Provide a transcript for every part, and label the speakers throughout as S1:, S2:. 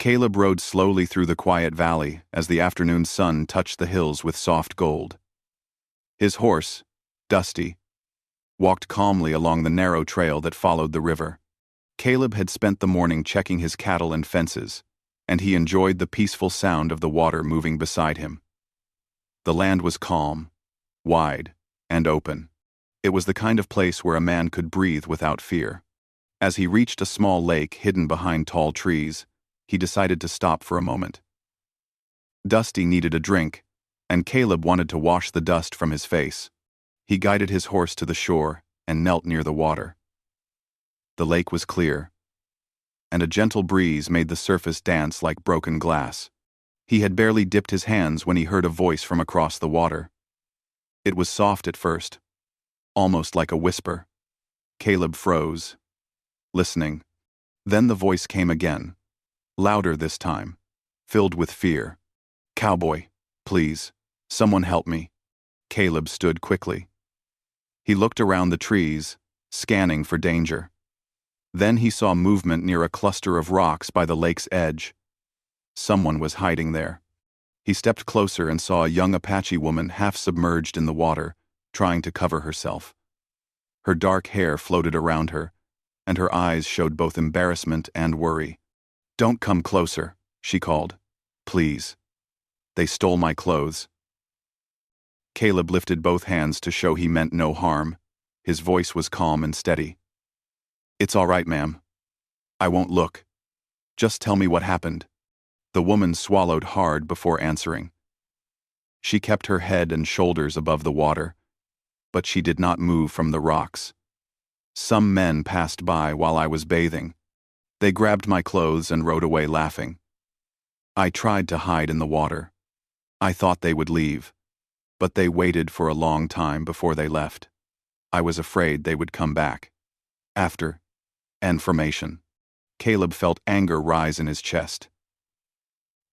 S1: Caleb rode slowly through the quiet valley as the afternoon sun touched the hills with soft gold. His horse, Dusty, walked calmly along the narrow trail that followed the river. Caleb had spent the morning checking his cattle and fences, and he enjoyed the peaceful sound of the water moving beside him. The land was calm, wide, and open. It was the kind of place where a man could breathe without fear. As he reached a small lake hidden behind tall trees, he decided to stop for a moment. Dusty needed a drink, and Caleb wanted to wash the dust from his face. He guided his horse to the shore and knelt near the water. The lake was clear, and a gentle breeze made the surface dance like broken glass. He had barely dipped his hands when he heard a voice from across the water. It was soft at first, almost like a whisper. Caleb froze, listening. Then the voice came again, louder this time, filled with fear. "Cowboy, please, someone help me." Caleb stood quickly. He looked around the trees, scanning for danger. Then he saw movement near a cluster of rocks by the lake's edge. Someone was hiding there. He stepped closer and saw a young Apache woman half submerged in the water, trying to cover herself. Her dark hair floated around her, and her eyes showed both embarrassment and worry. "Don't come closer," she called. "Please. They stole my clothes." Caleb lifted both hands to show he meant no harm. His voice was calm and steady. "It's all right, ma'am. I won't look. Just tell me what happened." The woman swallowed hard before answering. She kept her head and shoulders above the water, but she did not move from the rocks. "Some men passed by while I was bathing. They grabbed my clothes and rode away laughing. I tried to hide in the water. I thought they would leave, but they waited for a long time before they left. I was afraid they would come back. After information." Caleb felt anger rise in his chest.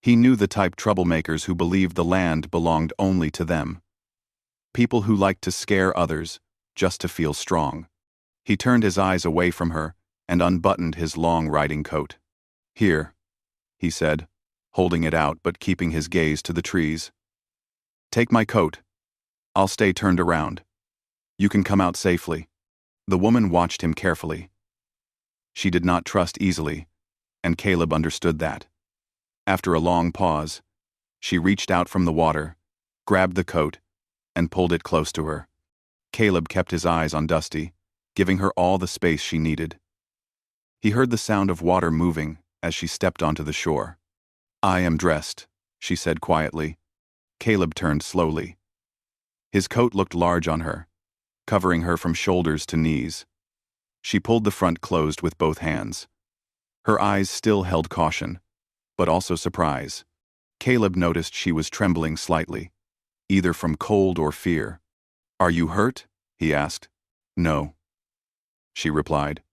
S1: He knew the type troublemakers who believed the land belonged only to them. People who liked to scare others just to feel strong. He turned his eyes away from her and unbuttoned his long riding coat. "Here," he said, holding it out but keeping his gaze to the trees. "Take my coat. I'll stay turned around. You can come out safely." The woman watched him carefully. She did not trust easily, and Caleb understood that. After a long pause, she reached out from the water, grabbed the coat, and pulled it close to her. Caleb kept his eyes on Dusty, giving her all the space she needed. He heard the sound of water moving as she stepped onto the shore. "I am dressed," she said quietly. Caleb turned slowly. His coat looked large on her, covering her from shoulders to knees. She pulled the front closed with both hands. Her eyes still held caution, but also surprise. Caleb noticed she was trembling slightly, either from cold or fear. "Are you hurt?" he asked. "No," she replied.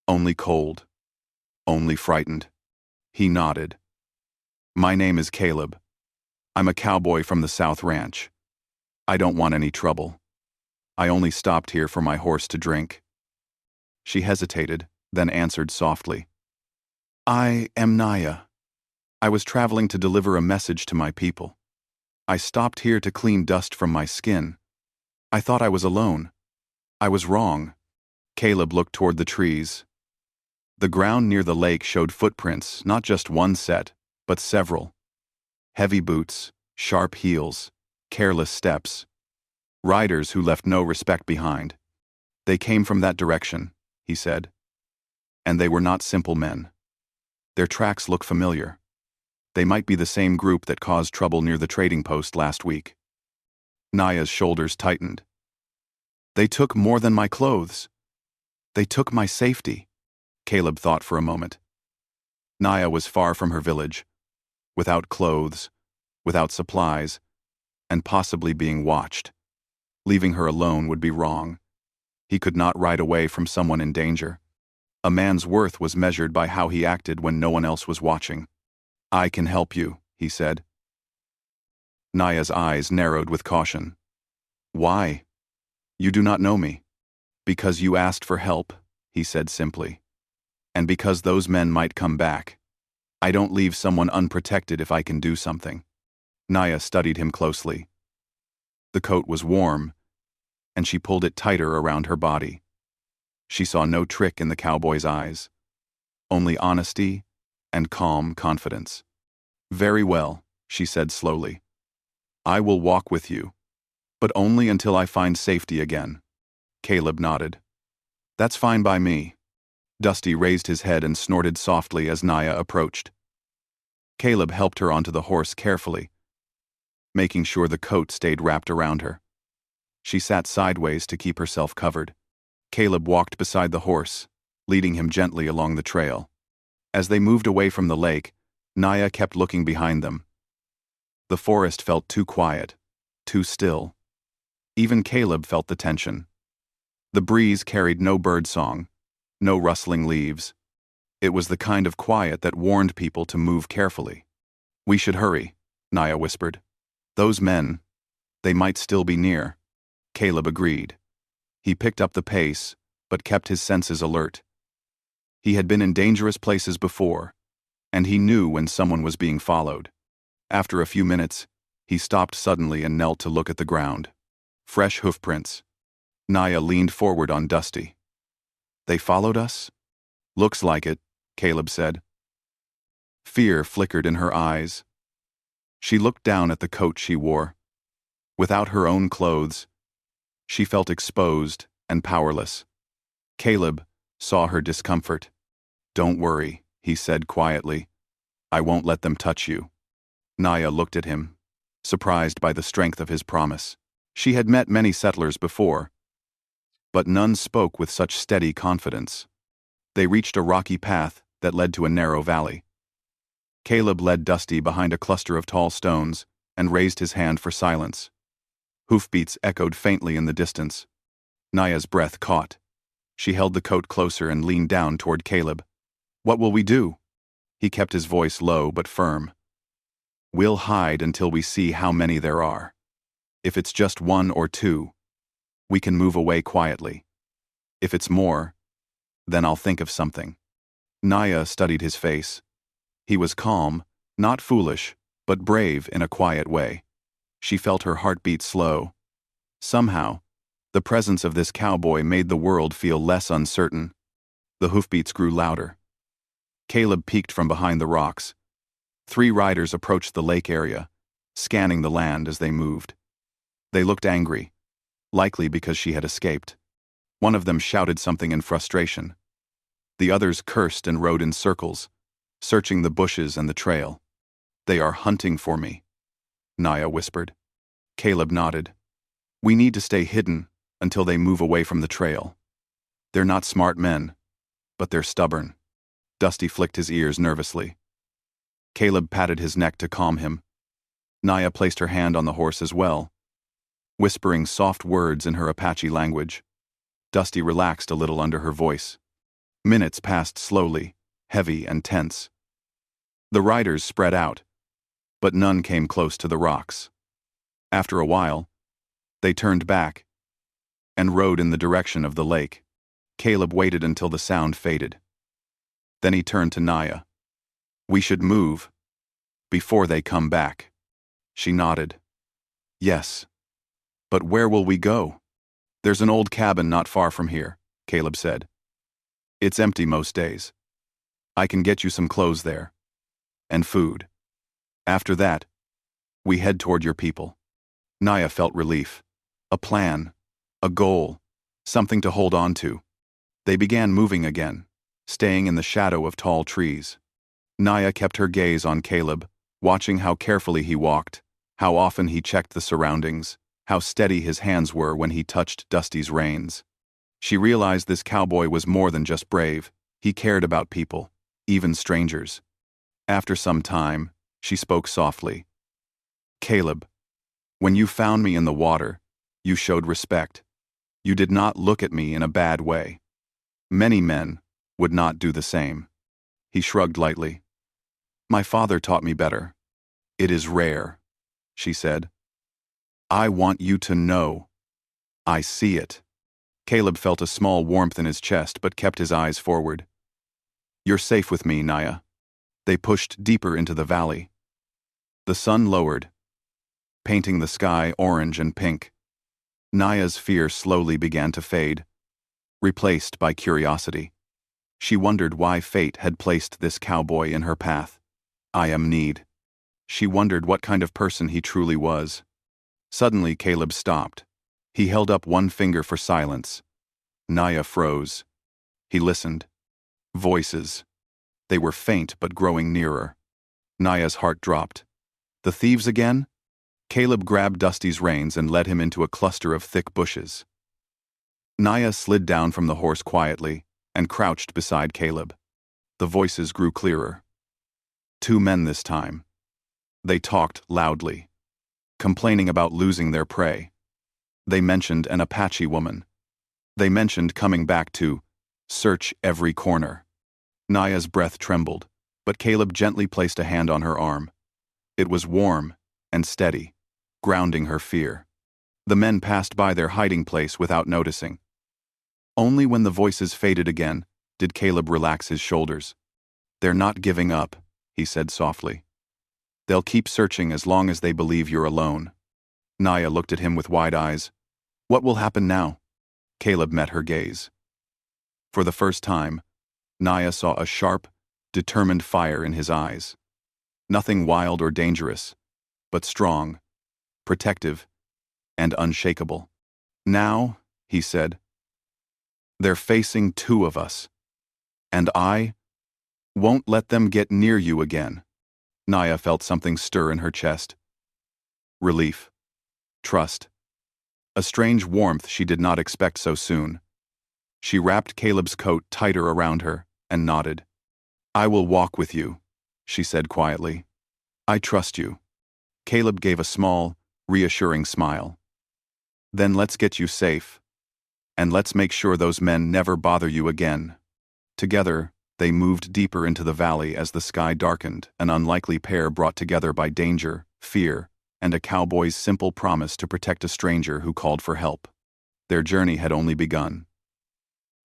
S1: "Only cold. Only frightened." He nodded. "My name is Caleb. I'm a cowboy from the South Ranch. I don't want any trouble. I only stopped here for my horse to drink." She hesitated, then answered softly. "I am Naya. I was traveling to deliver a message to my people. I stopped here to clean dust from my skin. I thought I was alone. I was wrong." Caleb looked toward the trees. The ground near the lake showed footprints, not just one set, but several. Heavy boots, sharp heels, careless steps. Riders who left no respect behind. "They came from that direction," he said. "And they were not simple men. Their tracks look familiar. They might be the same group that caused trouble near the trading post last week." Naya's shoulders tightened. "They took more than my clothes. They took my safety." Caleb thought for a moment. Naya was far from her village, without clothes, without supplies, and possibly being watched. Leaving her alone would be wrong. He could not ride away from someone in danger. A man's worth was measured by how he acted when no one else was watching. "I can help you," he said. Naya's eyes narrowed with caution. "Why? You do not know me." "Because you asked for help," he said simply. "And because those men might come back. I don't leave someone unprotected if I can do something. Naya studied him closely. The coat was warm, and she pulled it tighter around her body. She saw no trick in the cowboy's eyes, only honesty and calm confidence. Very well, she said slowly. I will walk with you, but only until I find safety again. Caleb nodded. That's fine by me. Dusty raised his head and snorted softly as Naya approached. Caleb helped her onto the horse carefully, making sure the coat stayed wrapped around her. She sat sideways to keep herself covered. Caleb walked beside the horse, leading him gently along the trail. As they moved away from the lake, Naya kept looking behind them. The forest felt too quiet, too still. Even Caleb felt the tension. The breeze carried no bird song, no rustling leaves. It was the kind of quiet that warned people to move carefully. We should hurry, Naya whispered. Those men, they might still be near. Caleb agreed. He picked up the pace, but kept his senses alert. He had been in dangerous places before, and he knew when someone was being followed. After a few minutes, he stopped suddenly and knelt to look at the ground. Fresh hoofprints. Naya leaned forward on Dusty. They followed us? Looks like it, Caleb said. Fear flickered in her eyes. She looked down at the coat she wore. Without her own clothes, she felt exposed and powerless. Caleb saw her discomfort. Don't worry, he said quietly. I won't let them touch you. Naya looked at him, surprised by the strength of his promise. She had met many settlers before, but none spoke with such steady confidence. They reached a rocky path that led to a narrow valley. Caleb led Dusty behind a cluster of tall stones and raised his hand for silence. Hoofbeats echoed faintly in the distance. Naya's breath caught. She held the coat closer and leaned down toward Caleb. What will we do? He kept his voice low but firm. We'll hide until we see how many there are. If it's just one or two, we can move away quietly. If it's more, then I'll think of something. Naya studied his face. He was calm, not foolish, but brave in a quiet way. She felt her heartbeat slow. Somehow, the presence of this cowboy made the world feel less uncertain. The hoofbeats grew louder. Caleb peeked from behind the rocks. 3 riders approached the lake area, scanning the land as they moved. They looked angry, likely because she had escaped. One of them shouted something in frustration. The others cursed and rode in circles, searching the bushes and the trail. They are hunting for me, Naya whispered. Caleb nodded. We need to stay hidden until they move away from the trail. They're not smart men, but they're stubborn. Dusty flicked his ears nervously. Caleb patted his neck to calm him. Naya placed her hand on the horse as well, whispering soft words in her Apache language. Dusty relaxed a little under her voice. Minutes passed slowly, heavy and tense. The riders spread out, but none came close to the rocks. After a while, they turned back and rode in the direction of the lake. Caleb waited until the sound faded. Then he turned to Naya. We should move before they come back. She nodded. Yes. But where will we go? There's an old cabin not far from here, Caleb said. It's empty most days. I can get you some clothes there. And food. After that, we head toward your people. Naya felt relief. A plan. A goal. Something to hold on to. They began moving again, staying in the shadow of tall trees. Naya kept her gaze on Caleb, watching how carefully he walked, how often he checked the surroundings, how steady his hands were when he touched Dusty's reins. She realized this cowboy was more than just brave. He cared about people, even strangers. After some time, she spoke softly. Caleb, when you found me in the water, you showed respect. You did not look at me in a bad way. Many men would not do the same. He shrugged lightly. My father taught me better. It is rare, she said. I want you to know. I see it. Caleb felt a small warmth in his chest but kept his eyes forward. You're safe with me, Naya. They pushed deeper into the valley. The sun lowered, painting the sky orange and pink. Naya's fear slowly began to fade, replaced by curiosity. She wondered why fate had placed this cowboy in her path. I am Need. She wondered what kind of person he truly was. Suddenly Caleb stopped. He held up one finger for silence. Naya froze. He listened. Voices. They were faint but growing nearer. Naya's heart dropped. The thieves again? Caleb grabbed Dusty's reins and led him into a cluster of thick bushes. Naya slid down from the horse quietly and crouched beside Caleb. The voices grew clearer. 2 men this time. They talked loudly, complaining about losing their prey. They mentioned an Apache woman. They mentioned coming back to search every corner. Naya's breath trembled, but Caleb gently placed a hand on her arm. It was warm and steady, grounding her fear. The men passed by their hiding place without noticing. Only when the voices faded again did Caleb relax his shoulders. They're not giving up, he said softly. They'll keep searching as long as they believe you're alone. Naya looked at him with wide eyes. What will happen now? Caleb met her gaze. For the first time, Naya saw a sharp, determined fire in his eyes. Nothing wild or dangerous, but strong, protective, and unshakable. Now, he said, they're facing 2 of us. And I won't let them get near you again. Naya felt something stir in her chest. Relief. Trust. A strange warmth she did not expect so soon. She wrapped Caleb's coat tighter around her and nodded. I will walk with you, she said quietly. I trust you. Caleb gave a small, reassuring smile. Then let's get you safe. And let's make sure those men never bother you again. Together, they moved deeper into the valley as the sky darkened, an unlikely pair brought together by danger, fear, and a cowboy's simple promise to protect a stranger who called for help. Their journey had only begun.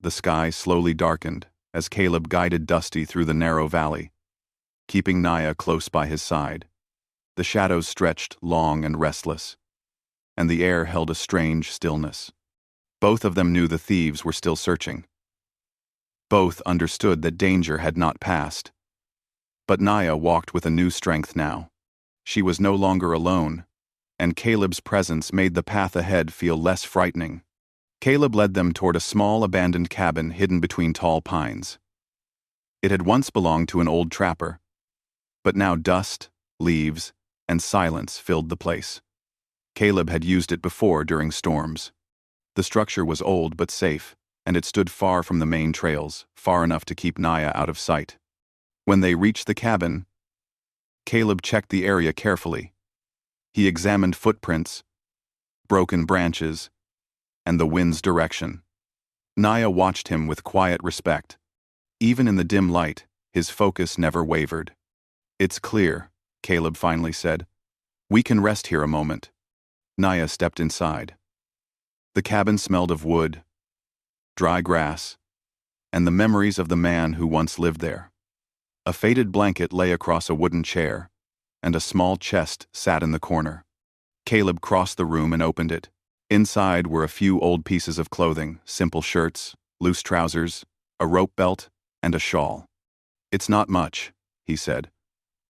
S1: The sky slowly darkened as Caleb guided Dusty through the narrow valley, keeping Naya close by his side. The shadows stretched long and restless, and the air held a strange stillness. Both of them knew the thieves were still searching. Both understood that danger had not passed. But Naya walked with a new strength now. She was no longer alone, and Caleb's presence made the path ahead feel less frightening. Caleb led them toward a small abandoned cabin hidden between tall pines. It had once belonged to an old trapper, but now dust, leaves, and silence filled the place. Caleb had used it before during storms. The structure was old but safe, and it stood far from the main trails, far enough to keep Naya out of sight. When they reached the cabin, Caleb checked the area carefully. He examined footprints, broken branches, and the wind's direction. Naya watched him with quiet respect. Even in the dim light, his focus never wavered. It's clear, Caleb finally said. We can rest here a moment. Naya stepped inside. The cabin smelled of wood, dry grass, and the memories of the man who once lived there. A faded blanket lay across a wooden chair, and a small chest sat in the corner. Caleb crossed the room and opened it. Inside were a few old pieces of clothing, simple shirts, loose trousers, a rope belt, and a shawl. It's not much, he said,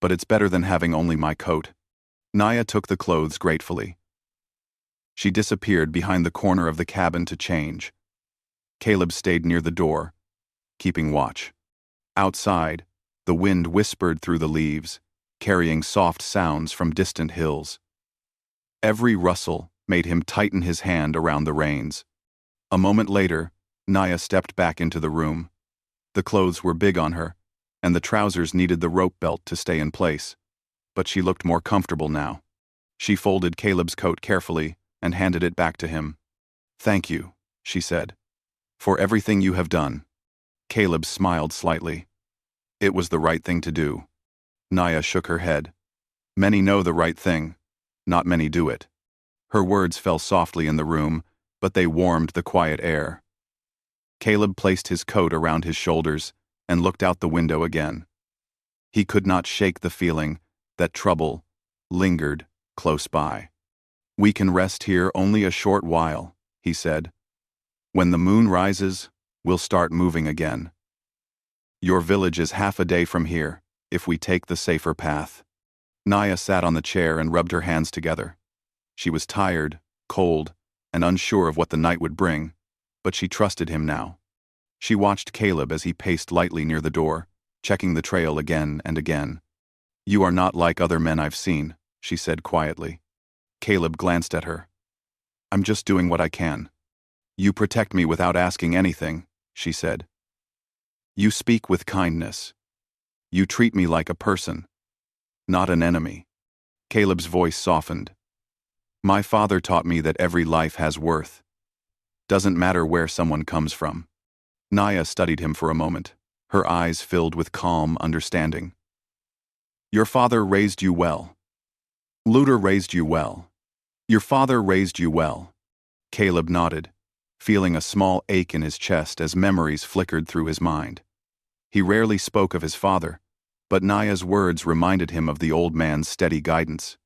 S1: but it's better than having only my coat. Naya took the clothes gratefully. She disappeared behind the corner of the cabin to change. Caleb stayed near the door, keeping watch. Outside, the wind whispered through the leaves, carrying soft sounds from distant hills. Every rustle made him tighten his hand around the reins. A moment later, Naya stepped back into the room. The clothes were big on her, and the trousers needed the rope belt to stay in place, but she looked more comfortable now. She folded Caleb's coat carefully and handed it back to him. Thank you, she said, for everything you have done. Caleb smiled slightly. It was the right thing to do. Naya shook her head. Many know the right thing, not many do it. Her words fell softly in the room, but they warmed the quiet air. Caleb placed his coat around his shoulders and looked out the window again. He could not shake the feeling that trouble lingered close by. "We can rest here only a short while," he said. "When the moon rises, we'll start moving again. Your village is half a day from here, if we take the safer path." Naya sat on the chair and rubbed her hands together. She was tired, cold, and unsure of what the night would bring, but she trusted him now. She watched Caleb as he paced lightly near the door, checking the trail again and again. "You are not like other men I've seen," she said quietly. Caleb glanced at her. "I'm just doing what I can." "You protect me without asking anything," she said. "You speak with kindness. You treat me like a person, not an enemy." Caleb's voice softened. "My father taught me that every life has worth. Doesn't matter where someone comes from." Naya studied him for a moment, her eyes filled with calm understanding. "Your father raised you well. Luther raised you well. Your father raised you well." Caleb nodded, feeling a small ache in his chest as memories flickered through his mind. He rarely spoke of his father, but Naya's words reminded him of the old man's steady guidance.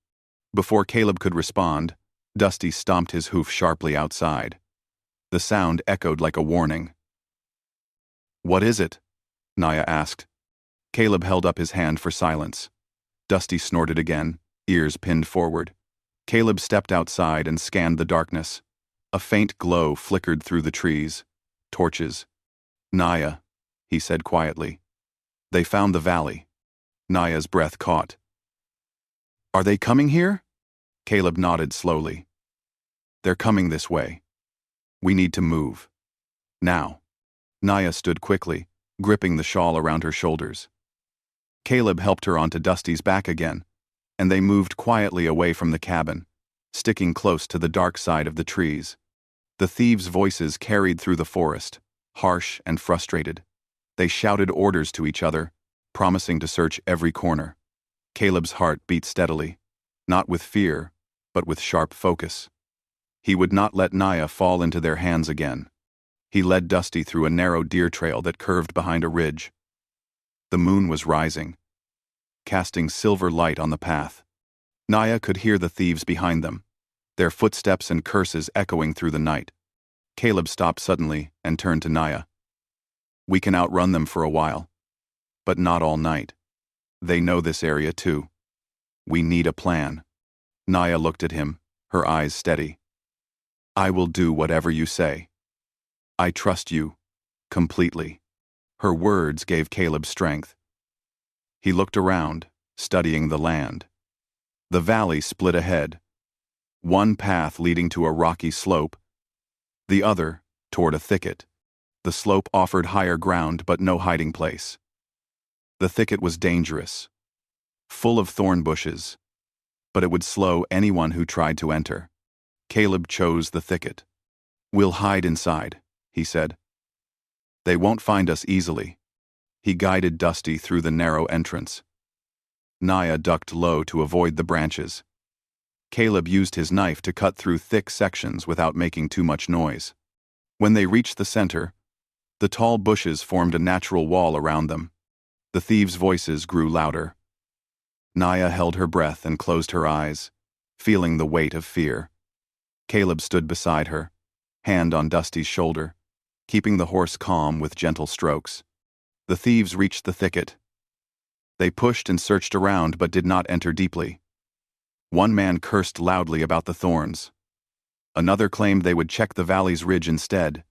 S1: Before Caleb could respond, Dusty stomped his hoof sharply outside. The sound echoed like a warning. "What is it?" Naya asked. Caleb held up his hand for silence. Dusty snorted again, ears pinned forward. Caleb stepped outside and scanned the darkness. A faint glow flickered through the trees. Torches. "Naya," he said quietly. "They found the valley." Naya's breath caught. "Are they coming here?" Caleb nodded slowly. "They're coming this way. We need to move. Now." Naya stood quickly, gripping the shawl around her shoulders. Caleb helped her onto Dusty's back again, and they moved quietly away from the cabin, sticking close to the dark side of the trees. The thieves' voices carried through the forest, harsh and frustrated. They shouted orders to each other, promising to search every corner. Caleb's heart beat steadily, not with fear, but with sharp focus. He would not let Naya fall into their hands again. He led Dusty through a narrow deer trail that curved behind a ridge. The moon was rising, casting silver light on the path. Naya could hear the thieves behind them, their footsteps and curses echoing through the night. Caleb stopped suddenly and turned to Naya. "We can outrun them for a while, but not all night. They know this area too. We need a plan." Naya looked at him, her eyes steady. "I will do whatever you say. I trust you, completely." Her words gave Caleb strength. He looked around, studying the land. The valley split ahead, one path leading to a rocky slope, the other toward a thicket. The slope offered higher ground but no hiding place. The thicket was dangerous, full of thorn bushes, but it would slow anyone who tried to enter. Caleb chose the thicket. "We'll hide inside," he said. "They won't find us easily." He guided Dusty through the narrow entrance. Naya ducked low to avoid the branches. Caleb used his knife to cut through thick sections without making too much noise. When they reached the center, the tall bushes formed a natural wall around them. The thieves' voices grew louder. Naya held her breath and closed her eyes, feeling the weight of fear. Caleb stood beside her, hand on Dusty's shoulder, keeping the horse calm with gentle strokes. The thieves reached the thicket. They pushed and searched around but did not enter deeply. One man cursed loudly about the thorns. Another claimed they would check the valley's ridge instead.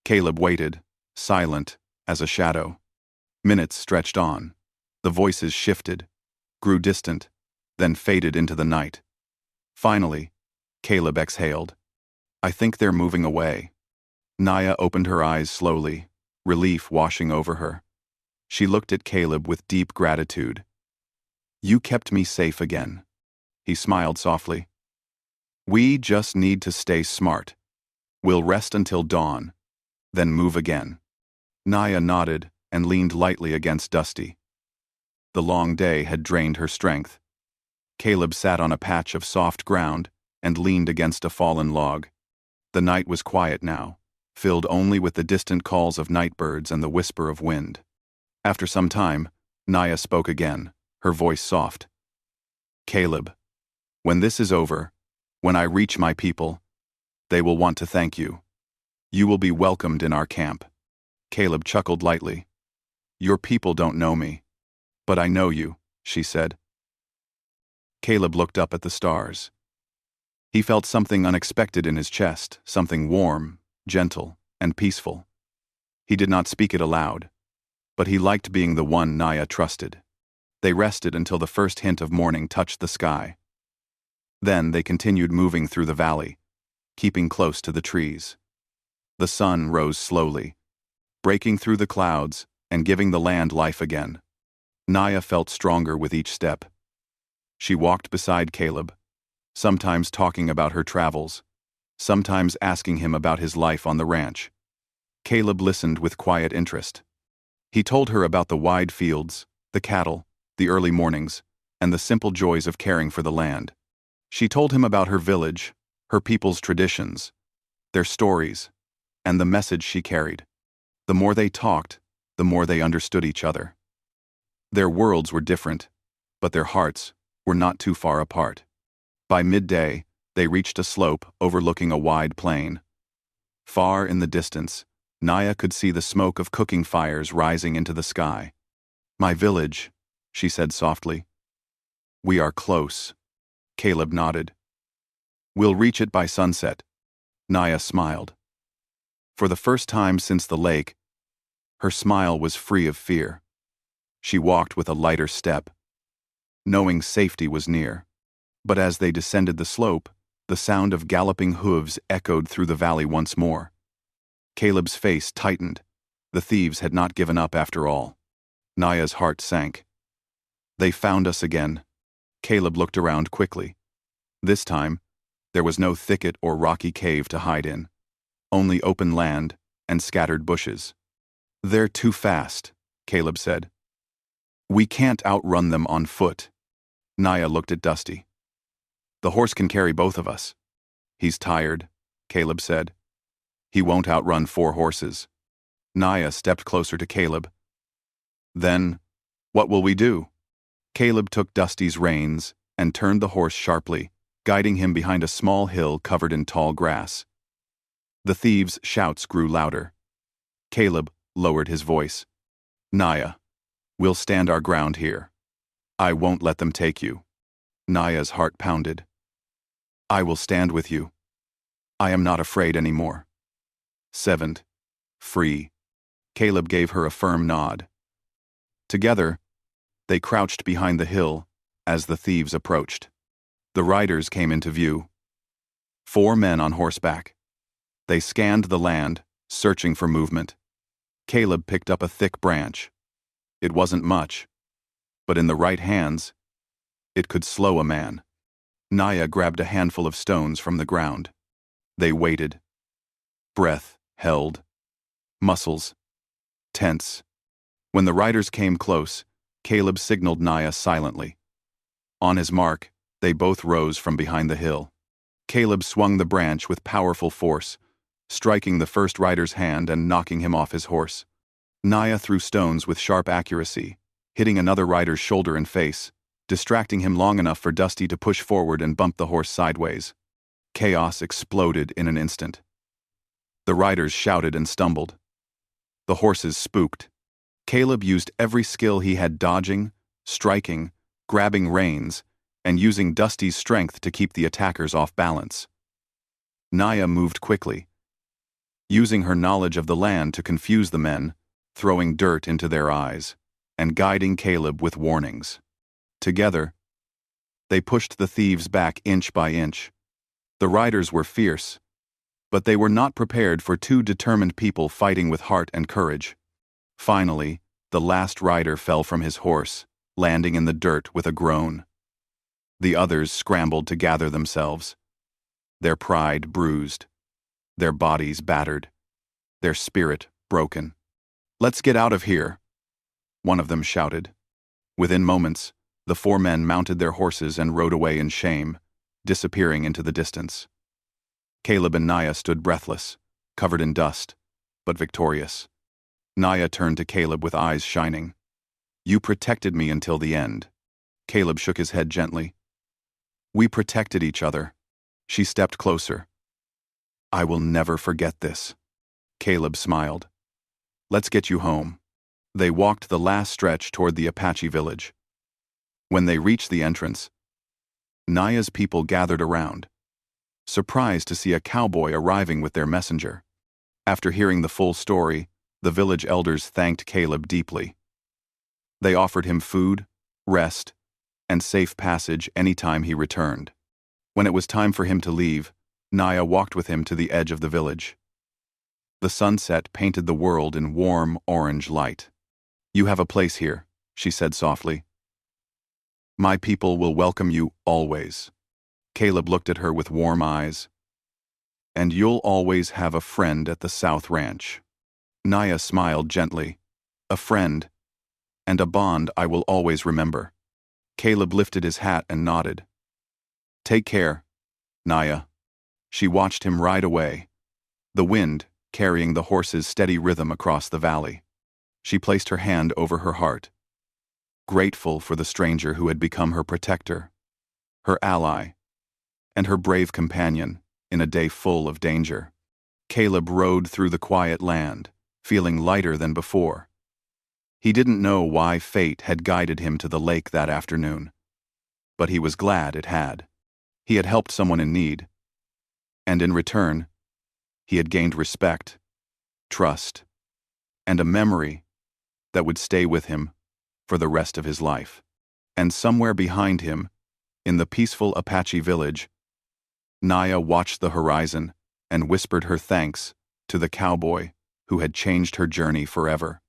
S1: Caleb waited, silent as a shadow. Minutes stretched on. The voices shifted, grew distant, then faded into the night. Finally, Caleb exhaled. "I think they're moving away." Naya opened her eyes slowly, relief washing over her. She looked at Caleb with deep gratitude. "You kept me safe again." He smiled softly. "We just need to stay smart. We'll rest until dawn, then move again." Naya nodded and leaned lightly against Dusty. The long day had drained her strength. Caleb sat on a patch of soft ground and leaned against a fallen log. The night was quiet now, filled only with the distant calls of night birds and the whisper of wind. After some time, Naya spoke again, her voice soft. Caleb, when this is over, when I reach my people, they will want to thank you. You will be welcomed in our camp. Caleb chuckled lightly. Your people don't know me. But I know you, she said. Caleb looked up at the stars. He felt something unexpected in his chest, something warm, gentle, and peaceful. He did not speak it aloud, but he liked being the one Naya trusted. They rested until the first hint of morning touched the sky. Then they continued moving through the valley, keeping close to the trees. The sun rose slowly, breaking through the clouds and giving the land life again. Naya felt stronger with each step. She walked beside Caleb, sometimes talking about her travels, sometimes asking him about his life on the ranch. Caleb listened with quiet interest. He told her about the wide fields, the cattle, the early mornings, and the simple joys of caring for the land. She told him about her village, her people's traditions, their stories, and the message she carried. The more they talked, the more they understood each other. Their worlds were different, but their hearts were not too far apart. By midday, they reached a slope overlooking a wide plain. Far in the distance, Naya could see the smoke of cooking fires rising into the sky. My village, she said softly. We are close. Caleb nodded. We'll reach it by sunset. Naya smiled. For the first time since the lake, her smile was free of fear. She walked with a lighter step, knowing safety was near. But as they descended the slope, the sound of galloping hooves echoed through the valley once more. Caleb's face tightened. The thieves had not given up after all. Naya's heart sank. They found us again. Caleb looked around quickly. This time, there was no thicket or rocky cave to hide in, only open land and scattered bushes. They're too fast, Caleb said. We can't outrun them on foot. Naya looked at Dusty. The horse can carry both of us. He's tired, Caleb said. He won't outrun 4 horses. Naya stepped closer to Caleb. Then, what will we do? Caleb took Dusty's reins and turned the horse sharply, guiding him behind a small hill covered in tall grass. The thieves' shouts grew louder. Caleb lowered his voice. Naya, we'll stand our ground here. I won't let them take you. Naya's heart pounded. I will stand with you. I am not afraid anymore. 7. Free. Caleb gave her a firm nod. Together, they crouched behind the hill as the thieves approached. The riders came into view. 4 men on horseback. They scanned the land, searching for movement. Caleb picked up a thick branch. It wasn't much, but in the right hands, it could slow a man. Naya grabbed a handful of stones from the ground. They waited. Breath held. Muscles tense. When the riders came close, Caleb signaled Naya silently. On his mark, they both rose from behind the hill. Caleb swung the branch with powerful force, striking the first rider's hand and knocking him off his horse. Naya threw stones with sharp accuracy, hitting another rider's shoulder and face, distracting him long enough for Dusty to push forward and bump the horse sideways. Chaos exploded in an instant. The riders shouted and stumbled. The horses spooked. Caleb used every skill he had, dodging, striking, grabbing reins, and using Dusty's strength to keep the attackers off balance. Naya moved quickly, using her knowledge of the land to confuse the men, throwing dirt into their eyes, and guiding Caleb with warnings. Together, they pushed the thieves back inch by inch. The riders were fierce, but they were not prepared for 2 determined people fighting with heart and courage. Finally, the last rider fell from his horse, landing in the dirt with a groan. The others scrambled to gather themselves, their pride bruised, their bodies battered, their spirit broken. Let's get out of here, one of them shouted. Within moments, the 4 men mounted their horses and rode away in shame, disappearing into the distance. Caleb and Naya stood breathless, covered in dust, but victorious. Naya turned to Caleb with eyes shining. You protected me until the end. Caleb shook his head gently. We protected each other. She stepped closer. I will never forget this. Caleb smiled. Let's get you home. They walked the last stretch toward the Apache village. When they reached the entrance, Naya's people gathered around, surprised to see a cowboy arriving with their messenger. After hearing the full story, the village elders thanked Caleb deeply. They offered him food, rest, and safe passage any time he returned. When it was time for him to leave, Naya walked with him to the edge of the village. The sunset painted the world in warm orange light. You have a place here, she said softly. My people will welcome you always. Caleb looked at her with warm eyes. And you'll always have a friend at the South Ranch. Naya smiled gently. A friend, and a bond I will always remember. Caleb lifted his hat and nodded. Take care, Naya. She watched him ride away, the wind carrying the horse's steady rhythm across the valley. She placed her hand over her heart, grateful for the stranger who had become her protector, her ally, and her brave companion in a day full of danger. Caleb rode through the quiet land, feeling lighter than before. He didn't know why fate had guided him to the lake that afternoon, but he was glad it had. He had helped someone in need, and in return, he had gained respect, trust, and a memory that would stay with him for the rest of his life. And somewhere behind him, in the peaceful Apache village, Naya watched the horizon and whispered her thanks to the cowboy who had changed her journey forever.